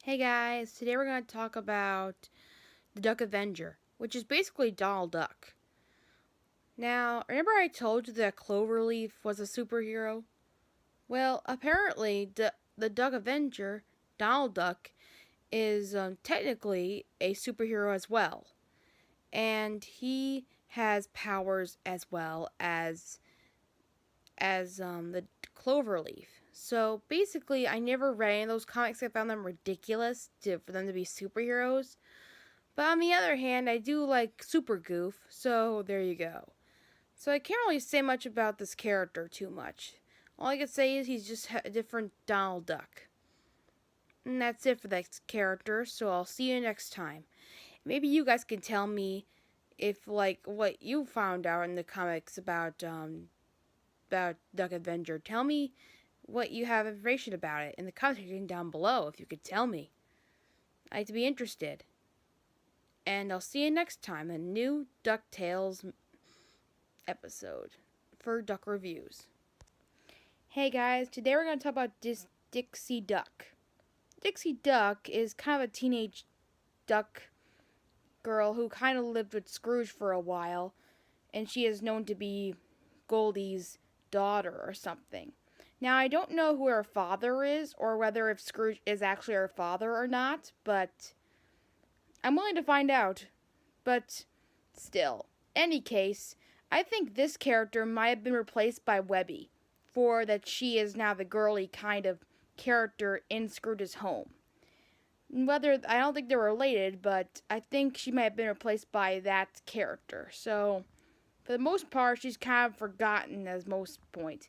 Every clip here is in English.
Hey guys, today we're going to talk about the Duck Avenger, which is basically Donald Duck. Now, remember I told you that Cloverleaf was a superhero? Well, apparently, the Duck Avenger, Donald Duck, is technically a superhero as well. And he has powers as well as the Cloverleaf. So basically, I never read any of those comics. I found them ridiculous for them to be superheroes. But on the other hand, I do like Super Goof, so there you go. So I can't really say much about this character too much. All I can say is he's just a different Donald Duck. And that's it for that character, so I'll see you next time. Maybe you guys can tell me if what you found out in the comics about Duck Avenger. Tell me what you have information about it in the comment section down below if you could tell me. I'd be interested. And I'll see you next time in a new DuckTales episode for Duck Reviews. Hey guys, today we're going to talk about Dixie Duck. Dixie Duck is kind of a teenage duck girl who kind of lived with Scrooge for a while, and she is known to be Goldie's daughter or something. Now, I don't know who her father is or whether if Scrooge is actually her father or not, but I'm willing to find out. But still, any case, I think this character might have been replaced by Webby, for that she is now the girly kind of character in Scrooge's home. Whether I don't think they're related, but I think she might have been replaced by that character. So, for the most part, she's kind of forgotten as most point.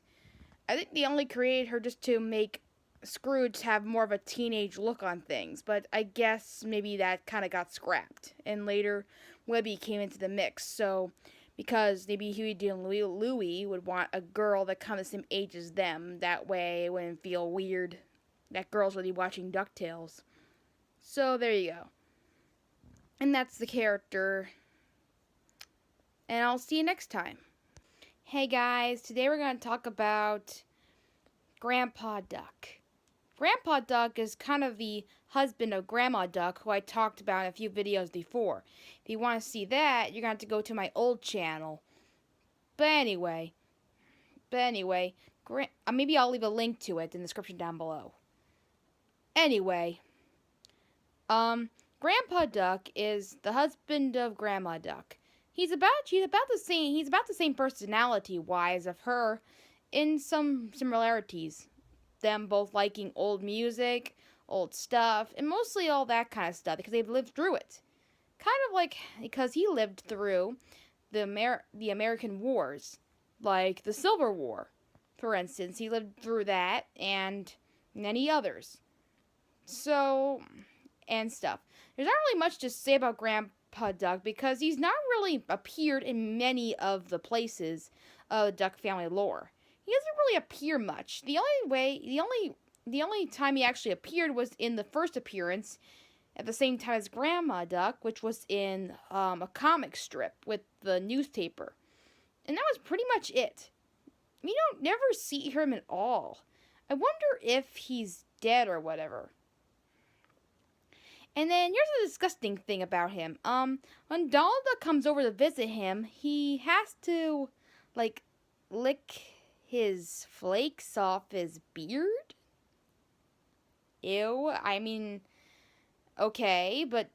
I think they only created her just to make Scrooge have more of a teenage look on things, but I guess maybe that kind of got scrapped. And later, Webby came into the mix, so because maybe Huey and Louie would want a girl that kind of the same age as them, that way it wouldn't feel weird that girls would be watching DuckTales. So there you go. And that's the character. And I'll see you next time. Hey guys, today we're going to talk about Grandpa Duck. Grandpa Duck is kind of the husband of Grandma Duck, who I talked about in a few videos before. If you want to see that, you're going to have to go to my old channel. But anyway, maybe I'll leave a link to it in the description down below. Anyway, Grandpa Duck is the husband of Grandma Duck. He's about the same personality wise of her, in some similarities. Them both liking old music, old stuff, and mostly all that kind of stuff because they've lived through it. Kind of like because he lived through the American wars, like the Civil War, for instance. He lived through that and many others. So, and stuff. There's not really much to say about Grandpa Duck because he's not really appeared in many of the places of the Duck family lore. He doesn't really appear much. The only time he actually appeared was in the first appearance at the same time as Grandma Duck, which was in a comic strip with the newspaper. And that was pretty much it. You don't never see him at all. I wonder if he's dead or whatever. And then here's a disgusting thing about him. When Donald Duck comes over to visit him, he has to, lick his flakes off his beard? Ew. I mean, okay, but,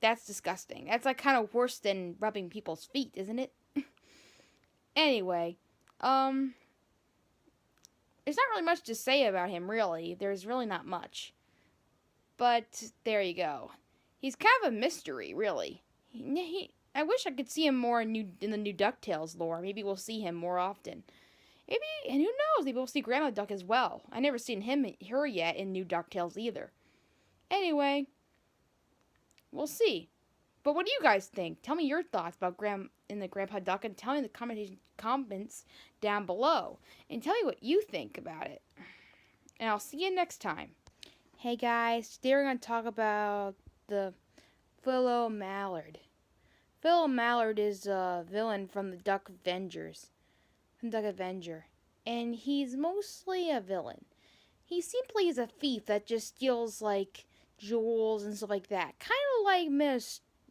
that's disgusting. That's, kind of worse than rubbing people's feet, isn't it? Anyway, there's not really much to say about him, really. There's really not much. But there you go. He's kind of a mystery, really. I wish I could see him more in the new DuckTales lore. Maybe we'll see him more often. Maybe, and who knows, maybe we'll see Grandma Duck as well. I never seen her yet in new DuckTales either. Anyway, we'll see. But what do you guys think? Tell me your thoughts about Grandpa Duck, and tell me in the comments down below. And tell me what you think about it. And I'll see you next time. Hey guys, today we're going to talk about the Fantomallard. Fantomallard is a villain from the Duck Avengers. From Duck Avenger. And he's mostly a villain. He simply is a thief that just steals, jewels and stuff like that. Kind of like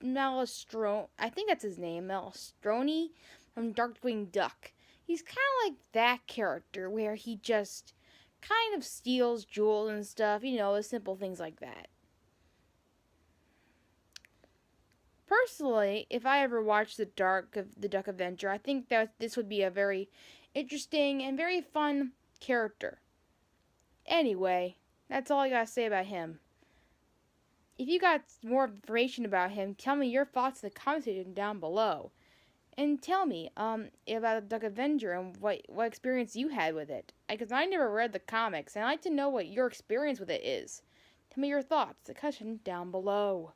Melastrone. I think that's his name, Melastrone from Darkwing Duck. He's kind of like that character where he just kind of steals jewels and stuff. The simple things like that. Personally, if I ever watched the Duck Adventure, I think that this would be a very interesting and very fun character. Anyway, that's all I gotta say about him. If you got more information about him, tell me your thoughts in the comment section down below. And tell me about the Duck Avenger and what experience you had with it. Because I never read the comics, and I'd like to know what your experience with it is. Tell me your thoughts in the question down below.